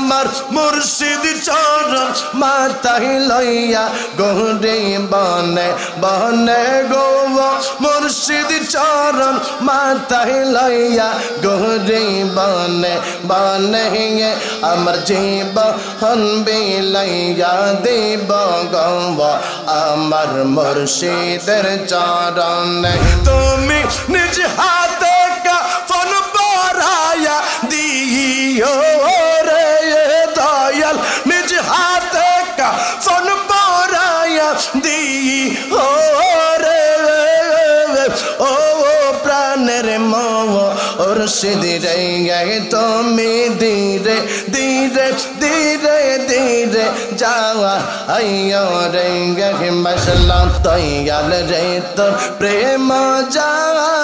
আমার মুর্শিদ চরণ মাথায় লইয়া গৌরে বনে বনে গো মুর্শিদ চরণ মাথায় লইয়া গৌরে বনে বনে আমার জীবন বিলাইয়া দেব গৌব আমার মুর্শিদের চরণে তুমি নিজ হাতে কাফন পরায়া দিও রে দয়াল নিজ হাতে কাফন পরায়া দিও রে ও প্রাণের মুর্শিদ রে তুমি ধীরে ধীরে ধীরে ধীরে যাওয়া আইয়ো রে মশলা দয়াল রে তোর প্রেম জালা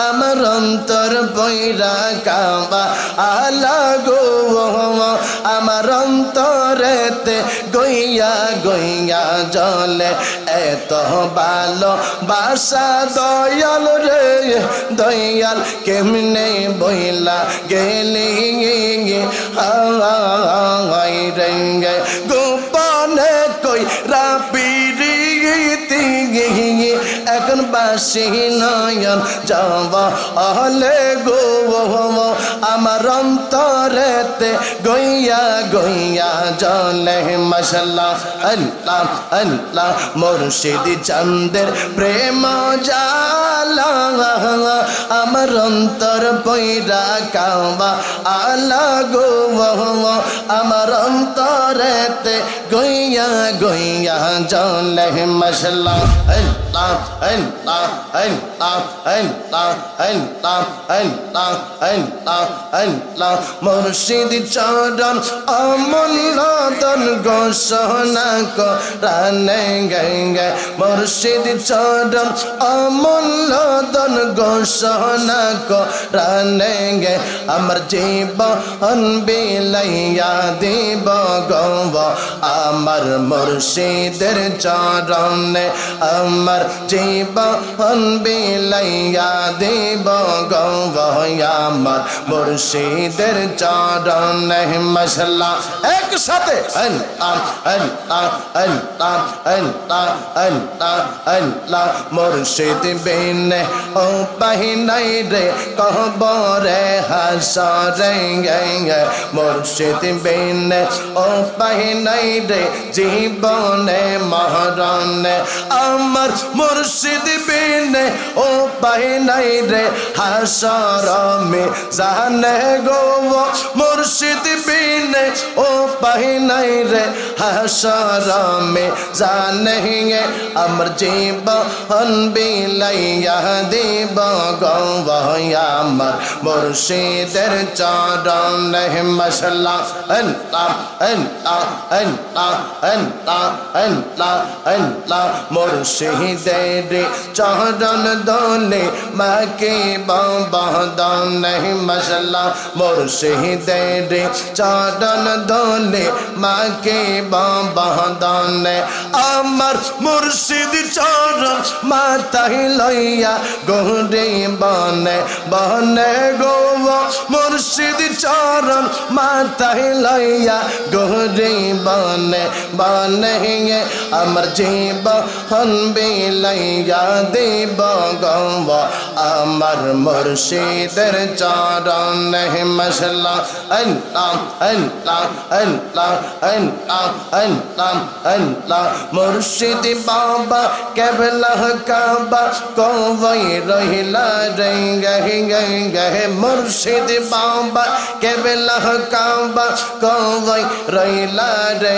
আমার অন্তর বৈরা কাবা আলা গো আমার অন্তরেতে গইয়া গইয়া জলে এত ভালো বাসা দয়াল রে দয়াল কেমনে বইলা গেলি হাই রে গোপনে কই রাপিরিতি এখন বাসি নয়ন যাওয়া হলে গো আমার অন্তরেতে গইয়া গইয়া জলে মশলা আল্লাহ আল্লাহ মুর্শিদ চন্দের প্রেম জালা আমার অন্তর পয়রা কাবা আলা গো আমার অন্তরেতে গইয়া গইয়া জলে মশলা আল্লাহ আল্লাহ আল্লাহ আল্লাহ আল্লাহ আল্লাহ আল্লাহ আল্লাহ মুর্শিদ চরণ অমূল্য দন ঘোষণা করানে গঙ্গে মুর্শিদ চরণ অমূল্য দন ঘোষণা করানে গে আমার জীবন বিলাইয়া দেব গৌব আমার মুর্শিদের চরণে আমার জীবন বিলাইয়া দেব গৌব আমার মুর্শিদের চরণে মশলা একসাথে আল্লাহ আল্লাহ আল্লাহ আল্লাহ আল্লাহ আল্লাহ মুর্শিদ বিনে ও পাহিনাই রে কবরে হাসরে মুর্শিদ বিনে ও পাহিনাই রে জীবনে মরণে আমার মুর্শিদ বিনে ও পাহিনাই রে হাসর মে জানে গো মুর্শিদ বিনে ও পাহিনাই রে হাসর মে জানে আমার জীবন বিলাইয়া দেব গৌব আমার মুর্শিদের চরণে মশলা আল্লাহ আল্লাহ আল্লাহ আল্লাহ আল্লাহ আল্লাহ মুর্শিদের চরণ দোলে মাকে বদন মশলা মুর্শিদের চরণ দোলে মাকে বদন আমার মুর্শিদ চরণ মাথায় লইয়া গৌরে বনে বনে গো মুর্শিদ চরণ মাথায় লইয়া গৌরে বনে বনে আমার জীবন বিলাইয়া দেব গৌব আমার মুর্শিদের চরণে মশলা আল্লাহ আল্লাহ আল্লাহ আল্লাহ আল্লাহ আল্লাহ মুর্শিদ বাবা কেবলা কাবা কই রহিলা রে মুর্শিদ বাবা কেবলা কাবা কই রহিলা রে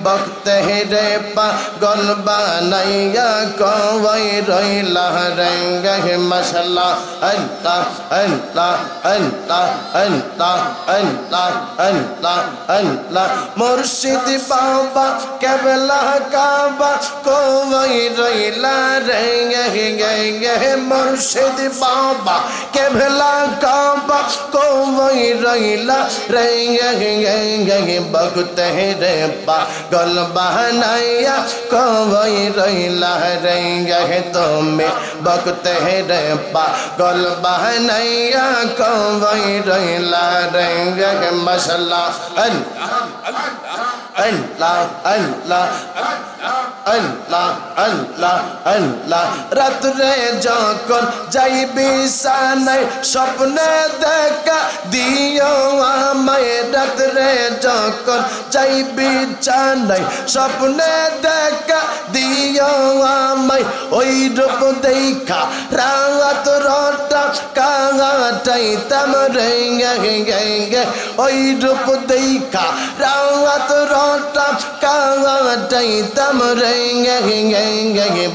বক্তে রে পাগল বানাইয়া কই রহিলা রে মশলা আল্লাহ আল্লাহ আল্লাহ আল্লাহ আল্লাহ আল্লাহ আল্লাহ মুর্শিদ বাবা কেবলা কাবা কই রহিলা রে মুর্শিদ বাবা কেবলা কাবা কই রইলা রে বকতে রে পাগল বানাইয়া কই রইলা রে তুমি বকতে রে পাগল বানাইয়া কই রইলা রে মাশাআল্লাহ আল্লাহ আল্লাহ আল্লাহ আল্লাহ আল্লাহ রাত্রে যখন যাইবি সানাই স্বপ্নে দেখা দিও আমায় রাত্রে যখন যাইবি সানাই স্বপ্নে দেখা দিও আমায় ওই রূপ দেখা রাত রটা কাটাইতাম রে ওই রূপ দেখা রাত রটা কাটাইতাম রে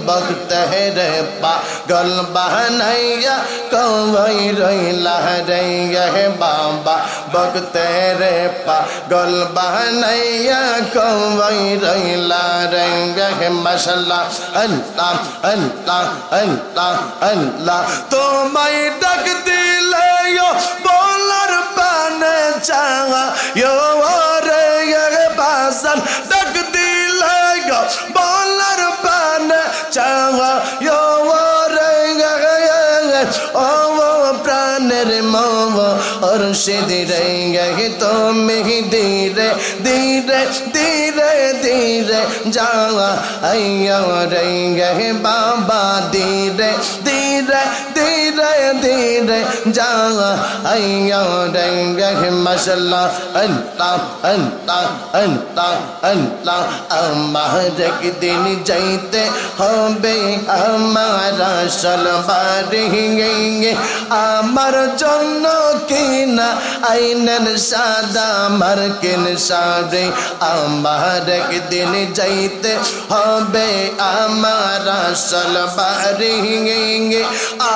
বকতে রে পাগল বানাইয়া কই রইলা রে বাবা বকতে রে পাগল বানাইয়া কই রইলা রে মাশাআল্লাহ আল্লাহ আল্লাহ আল্লাহ আল্লাহ তোমায় ডাক দিলে বলার পানে চাওয়া রে বাজান ডাক দিলে বলার পানে চাওয়া রে ও প্রাণের মাওয়া और सिद्धि তুমি ধীরে ধীরে ধীরে ধীরে যাওয়া আইয়া রে বাবা ধীরে ধীরে ধীরে ধীরে যাওয়া আইয়া রে মাশাআল্লাহ আল্লাহ আল্লাহ আল্লাহ আল্লাহ আমার একদিন যাইতে হবে আমার আসল বাড়ি আমার জন্য কিনা আইনেন সাদা মার্কিন শাড়ি আমার একদিন যাইতে হবে আমার আসল বাড়ি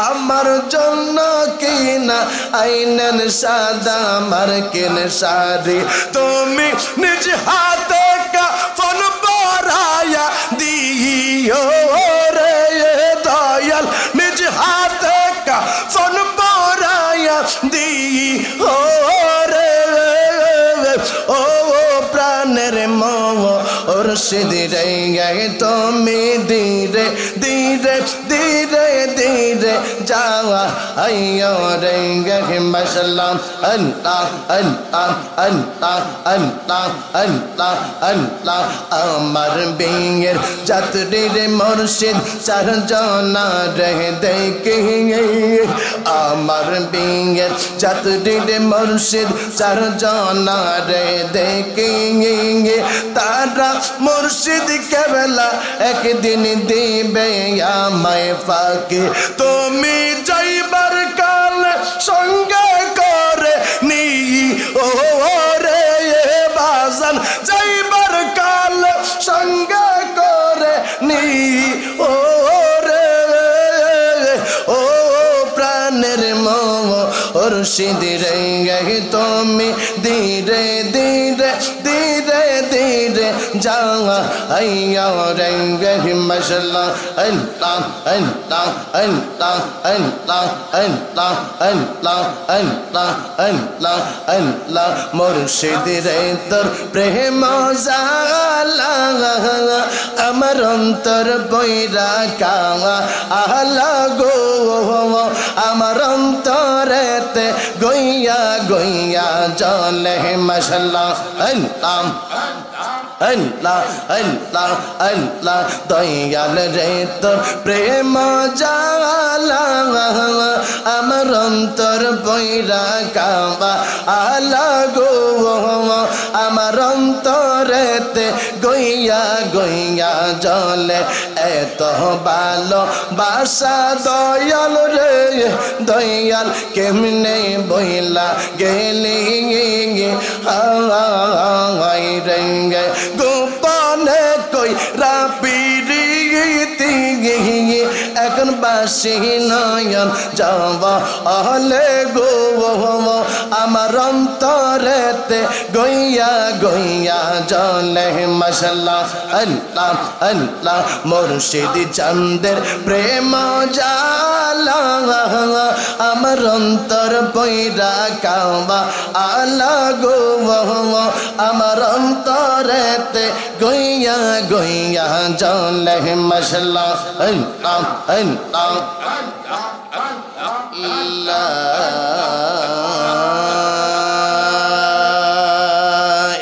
আমার জন্য কিনা আইনেন সাদা মার্কিন শাড়ি তুমি নিজ হাতে কাফন পরায়া দিও রে দয়াল নিজ হাতে কাফন পরায়া দিও রে ও প্রাণের মোর সিদ্ধি তুমি ধীরে ধীরে ধীরে ধীরে যাওয়া আইয়া রে মাশাআল্লাহ আল্লাহ আল্লাহ আল্লাহ আল্লাহ আল্লাহ আল্লাহ আমার বিয়ের যাত্রীর মুর্শিদ চারজনা রে দেখে আমার বিয়ের যাত্রীর মুর্শিদ চারজনা রে দেখে তারা মুর্শিদ কেবলা একদিন দিবে আমায় ফাঁকি তুমি যাইবার কাল সঙ্গে করে নি ও রে বাজান যাইবার কাল সঙ্গে করে নি ও রে ও প্রাণের মোর সিদ্ধি রে তুমি ধীরে ধীরে ধীরে ধীরে যাওয়া আইয়া রে মাশাআল্লাহ আল্লাহ আল্লাহ আল্লাহ আল্লাহ আল্লাহ আল্লাহ আল্লাহ আল্লাহ আল্লাহ মুর্শিদ রে তোর প্রেম জালা আমার অন্তর বইরা কাওয়া আহলা গো আমার অন্তরেতে গইয়া গইয়া জলে মাশাআল্লাহ আল্লাহ আল্লাহ আল্লাহ আল্লাহ দয়াল রে তোর প্রেম জালা আমার অন্তর বইরা কাওয়া আলা গো আমার অন্তরেতে গইয়া গইয়া জলে এত ভালো বাসা দয়াল রে দয়াল কেমনে বইলা গেলি হাই রে গোপনে কই রাপিরিতি এখন বাসি নয়ন যাওয়া হলে গো আমার অন্তরেতে গইয়া গইয়া জলে মশলা আল্লাহ আল্লাহ মুর্শিদ চন্দের প্রেম জালা আমার অন্তর পয়রা কাবা আলা গো আমার অন্তরেতে গইয়া গইয়া জলে মশলা আল্লাহ আল্লাহ লা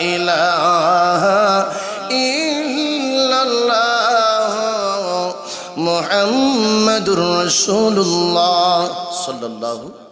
ইলাহা ইল্লাল্লাহ মুহাম্মাদুর রাসূলুল্লাহ সাল্লাল্লাহু